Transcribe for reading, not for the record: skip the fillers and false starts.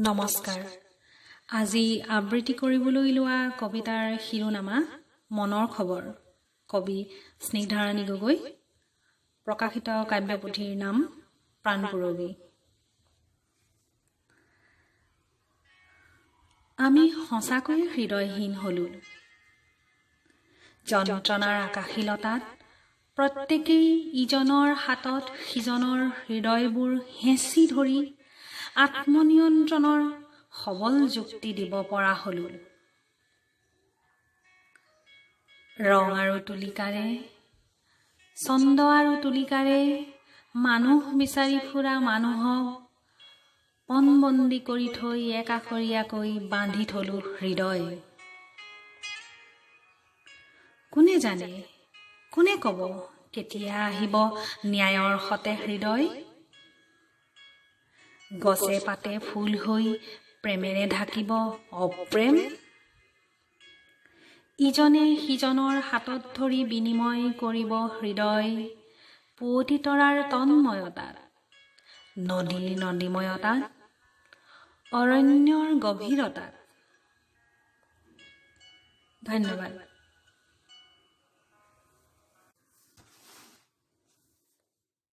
নমস্কাৰ। আজি আবৃত্তি কৰিবলৈ লোৱা কবিতাৰ শিৰোনামা মনৰ খবৰ। কবি স্নিগ্ধাৰাণী গগৈ। প্ৰকাশিত কাব্যপুথিৰ নাম প্ৰাণপুৰবী। আমি সঁচাকৈয়ে হৃদয়হীন হলো। যন্ত্ৰণাৰ আকাশীলতাত প্ৰত্যেকেই ইজনৰ হাতত সিজনৰ হৃদয়বোৰ হেঁচি ধৰি আত্মনিয়ন্ত্ৰণৰ সবল যুক্তি দিব পৰা হলো। ৰং আৰু তুলিকাৰে, ছন্দ আৰু তুলিকাৰে মানুহ বিচাৰি ফুৰা মানুহক পণবন্দী কৰি থৈ একাষৰীয়াকৈ বান্ধি থলো হৃদয়। কোনে জানে, কোনে কব কেতিয়া আহিব ন্যায়ৰ সতে হৃদয়? গছে পাতে ফুল হৈ প্ৰেমেৰে ঢাকিব অপ্ৰেম। ইজনে সিজনৰ হাতত ধৰি বিনিময় কৰিব হৃদয়। পুৱতি তৰাৰ তন্ময়তাত, নদীৰ নদীময়তাত, অৰণ্যৰ গভীৰতাত। ধন্যবাদ।